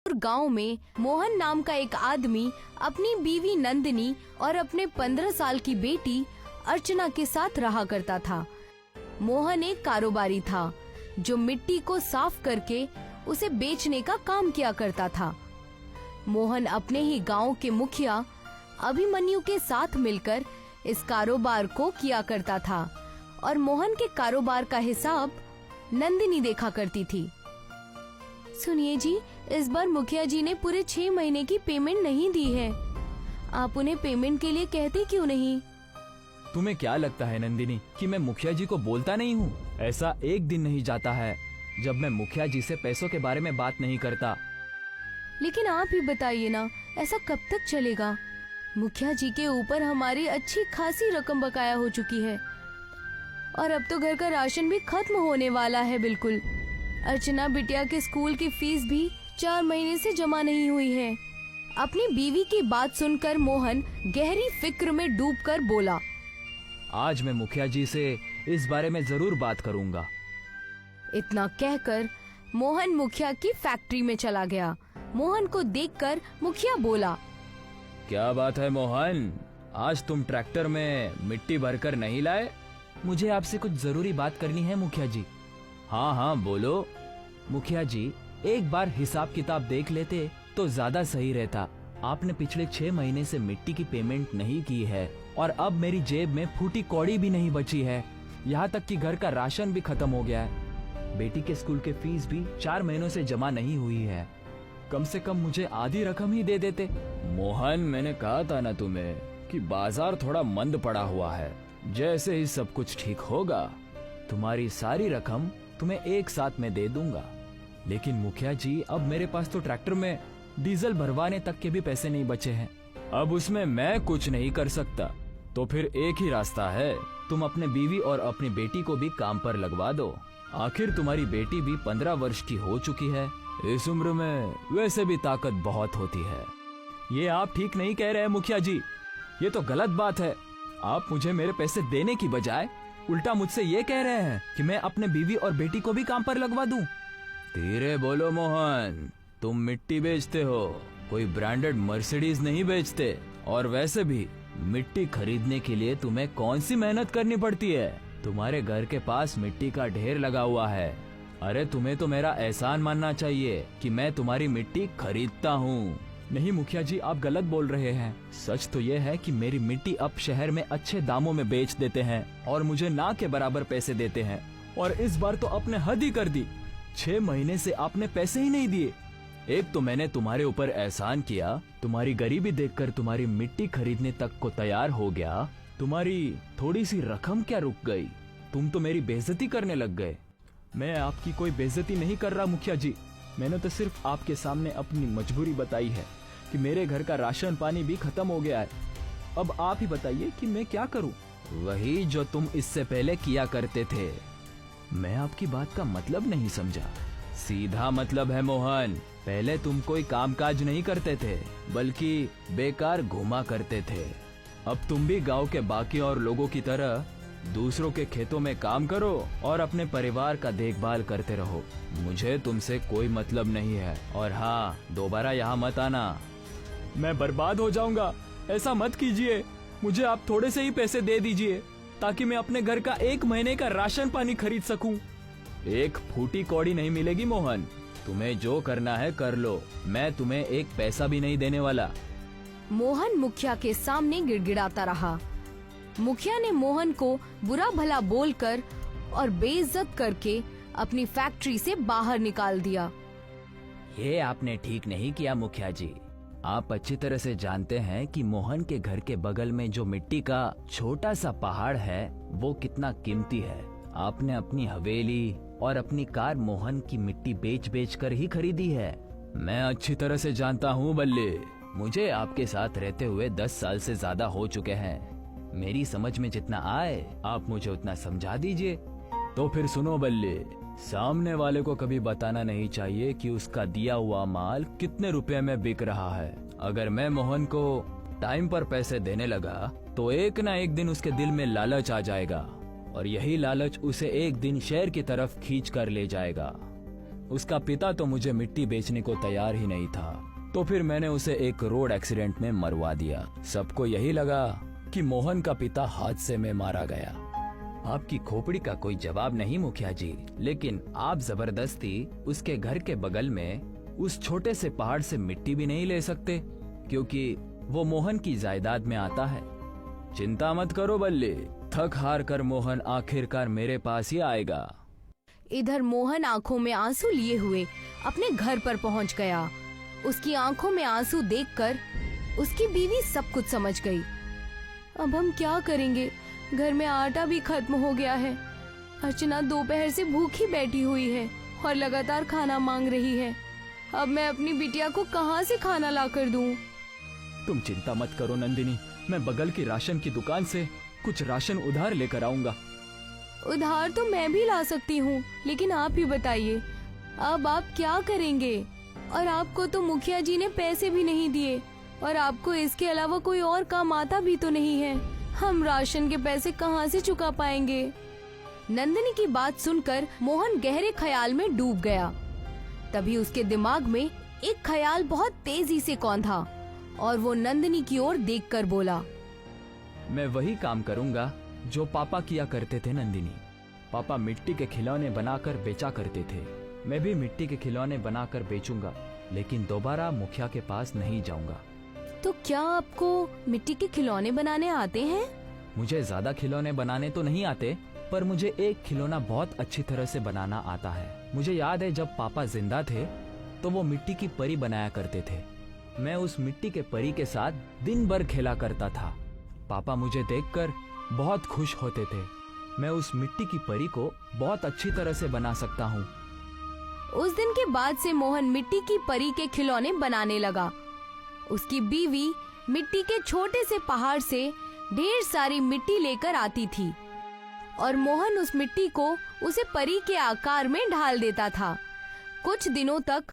गांव में मोहन नाम का एक आदमी अपनी बीवी नंदिनी और अपने 15 साल की बेटी अर्चना के साथ रहा करता था। मोहन एक कारोबारी था जो मिट्टी को साफ करके उसे बेचने का काम किया करता था। मोहन अपने ही गांव के मुखिया अभिमन्यु के साथ मिलकर इस कारोबार को किया करता था और मोहन के कारोबार का हिसाब नंदिनी देखा करती थी। सुनिए जी, इस बार मुखिया जी ने पूरे 6 महीने की पेमेंट नहीं दी है। आप उन्हें पेमेंट के लिए कहते क्यों नहीं? तुम्हें क्या लगता है नंदिनी कि मैं मुखिया जी को बोलता नहीं हूँ? ऐसा एक दिन नहीं जाता है जब मैं मुखिया जी से पैसों के बारे में बात नहीं करता। लेकिन आप ही बताइए ना, ऐसा कब तक चलेगा? मुखिया जी के ऊपर हमारी अच्छी खासी रकम बकाया हो चुकी है और अब तो घर का राशन भी खत्म होने वाला है बिल्कुल। अर्चना बिटिया के स्कूल की फीस भी 4 महीने से जमा नहीं हुई है। अपनी बीवी की बात सुनकर मोहन गहरी फिक्र में डूबकर बोला, आज मैं मुखिया जी से इस बारे में जरूर बात करूंगा। इतना कहकर मोहन मुखिया की फैक्ट्री में चला गया। मोहन को देखकर मुखिया बोला, क्या बात है मोहन, आज तुम ट्रैक्टर में मिट्टी भरकर नहीं लाए? मुझे आपसे कुछ जरूरी बात करनी है मुखिया जी। हाँ हाँ बोलो। मुखिया जी, एक बार हिसाब किताब देख लेते तो ज्यादा सही रहता। आपने पिछले 6 महीने से मिट्टी की पेमेंट नहीं की है और अब मेरी जेब में फूटी कौड़ी भी नहीं बची है। यहाँ तक कि घर का राशन भी खत्म हो गया है। बेटी के स्कूल के फीस भी 4 महीनों से जमा नहीं हुई है। कम से कम मुझे आधी रकम ही दे देते। मोहन, मैंने कहा था ना तुम्हें कि बाजार थोड़ा मंद पड़ा हुआ है। जैसे ही सब कुछ ठीक होगा तुम्हारी सारी रकम तुम्हें एक साथ में दे दूंगा। लेकिन मुखिया जी, अब मेरे पास तो ट्रैक्टर में डीजल भरवाने तक के भी पैसे नहीं बचे हैं। अब उसमें मैं कुछ नहीं कर सकता। तो फिर एक ही रास्ता है, तुम अपने बीवी और अपनी बेटी को भी काम पर लगवा दो। आखिर तुम्हारी बेटी भी 15 वर्ष की हो चुकी है। इस उम्र में वैसे भी ताकत बहुत होती है। ये आप ठीक नहीं कह रहे हैं मुखिया जी, ये तो गलत बात है। आप मुझे मेरे पैसे देने की बजाय उल्टा मुझसे ये कह रहे हैं कि मैं अपने बीवी और बेटी को भी काम पर लगवा दूं। धीरे बोलो मोहन, तुम मिट्टी बेचते हो, कोई ब्रांडेड मर्सिडीज नहीं बेचते। और वैसे भी मिट्टी खरीदने के लिए तुम्हें कौन सी मेहनत करनी पड़ती है? तुम्हारे घर के पास मिट्टी का ढेर लगा हुआ है। अरे तुम्हें तो मेरा एहसान मानना चाहिए कि मैं तुम्हारी मिट्टी खरीदता हूँ। नहीं मुखिया जी, आप गलत बोल रहे हैं। सच तो ये है कि मेरी मिट्टी अब शहर में अच्छे दामों में बेच देते हैं और मुझे ना के बराबर पैसे देते हैं। और इस बार तो आपने हद ही कर दी। 6 महीने से आपने पैसे ही नहीं दिए। एक तो मैंने तुम्हारे ऊपर एहसान किया, तुम्हारी गरीबी देखकर तुम्हारी मिट्टी खरीदने तक को तैयार हो गया। तुम्हारी थोड़ी सी रकम क्या रुक गई? तुम तो मेरी बेइज्जती करने लग गए। मैं आपकी कोई बेइज्जती नहीं कर रहा मुखिया जी। मैंने तो सिर्फ आपके सामने अपनी मजबूरी बताई है कि मेरे घर का राशन पानी भी खत्म हो गया है। अब आप ही बताइए कि मैं क्या करूं? वही जो तुम इससे पहले किया करते थे। मैं आपकी बात का मतलब नहीं समझा। सीधा मतलब है मोहन, पहले तुम कोई कामकाज नहीं करते थे बल्कि बेकार घूमा करते थे। अब तुम भी गांव के बाकी और लोगों की तरह दूसरों के खेतों में काम करो और अपने परिवार का देखभाल करते रहो। मुझे तुमसे कोई मतलब नहीं है। और हाँ, दोबारा यहाँ मत आना। मैं बर्बाद हो जाऊंगा, ऐसा मत कीजिए। मुझे आप थोड़े से ही पैसे दे दीजिए ताकि मैं अपने घर का 1 महीने का राशन पानी खरीद सकूं। एक फूटी कौड़ी नहीं मिलेगी मोहन। तुम्हें जो करना है कर लो, मैं तुम्हें एक पैसा भी नहीं देने वाला। मोहन मुखिया के सामने गिड़गिड़ाता रहा। मुखिया ने मोहन को बुरा भला बोलकर और बेइज्जत करके अपनी फैक्ट्री से बाहर निकाल दिया। ये आपने ठीक नहीं किया मुखिया जी। आप अच्छी तरह से जानते हैं कि मोहन के घर के बगल में जो मिट्टी का छोटा सा पहाड़ है वो कितना कीमती है। आपने अपनी हवेली और अपनी कार मोहन की मिट्टी बेच बेच कर ही खरीदी है। मैं अच्छी तरह से जानता हूँ बल्ले। मुझे आपके साथ रहते हुए 10 साल से ज्यादा हो चुके हैं। मेरी समझ में जितना आए आप मुझे उतना समझा दीजिए। तो फिर सुनो बल्ले, सामने वाले को कभी बताना नहीं चाहिए कि उसका दिया हुआ माल कितने रुपए में बिक रहा है। अगर मैं मोहन को टाइम पर पैसे देने लगा तो एक ना एक दिन उसके दिल में लालच आ जाएगा और यही लालच उसे एक दिन शहर की तरफ खींच कर ले जाएगा। उसका पिता तो मुझे मिट्टी बेचने को तैयार ही नहीं था, तो फिर मैंने उसे एक रोड एक्सीडेंट में मरवा दिया। सबको यही लगा कि मोहन का पिता हादसे में मारा गया। आपकी खोपड़ी का कोई जवाब नहीं मुखिया जी, लेकिन आप जबरदस्ती उसके घर के बगल में उस छोटे से पहाड़ से मिट्टी भी नहीं ले सकते, क्योंकि वो मोहन की जायदाद में आता है। चिंता मत करो बल्ले, थक हार कर मोहन आखिरकार मेरे पास ही आएगा। इधर मोहन आंखों में आंसू लिए हुए अपने घर पर पहुंच गया। उसकी आंखों में आंसू देखकर उसकी बीवी सब कुछ समझ गई। अब हम क्या करेंगे, घर में आटा भी खत्म हो गया है। अर्चना दोपहर से भूखी बैठी हुई है और लगातार खाना मांग रही है। अब मैं अपनी बिटिया को कहाँ से खाना ला कर दूं? तुम चिंता मत करो नंदिनी, मैं बगल की राशन की दुकान से कुछ राशन उधार लेकर आऊंगा। उधार तो मैं भी ला सकती हूँ, लेकिन आप ही बताइए अब आप क्या करेंगे? और आपको तो मुखिया जी ने पैसे भी नहीं दिए, और आपको इसके अलावा कोई और काम आता भी तो नहीं है। हम राशन के पैसे कहाँ से चुका पाएंगे? नंदिनी की बात सुनकर मोहन गहरे ख्याल में डूब गया। तभी उसके दिमाग में एक ख्याल बहुत तेजी से कौंधा और वो नंदिनी की ओर देखकर बोला, मैं वही काम करूंगा जो पापा किया करते थे नंदिनी। पापा मिट्टी के खिलौने बनाकर बेचा करते थे, मैं भी मिट्टी के खिलौने बनाकर बेचूंगा, लेकिन दोबारा मुखिया के पास नहीं जाऊंगा। तो क्या आपको मिट्टी के खिलौने बनाने आते हैं? मुझे ज्यादा खिलौने बनाने तो नहीं आते, पर मुझे एक खिलौना बहुत अच्छी तरह से बनाना आता है। मुझे याद है जब पापा जिंदा थे तो वो मिट्टी की परी बनाया करते थे। मैं उस मिट्टी के परी के साथ दिन भर खेला करता था। पापा मुझे देखकर बहुत खुश होते थे। मैं उस मिट्टी की परी को बहुत अच्छी तरह से बना सकता हूँ। उस दिन के बाद से मोहन मिट्टी की परी के खिलौने बनाने लगा। उसकी बीवी मिट्टी के छोटे से पहाड़ से ढेर सारी मिट्टी लेकर आती थी और मोहन उस मिट्टी को उसे परी के आकार में ढाल देता था। कुछ दिनों तक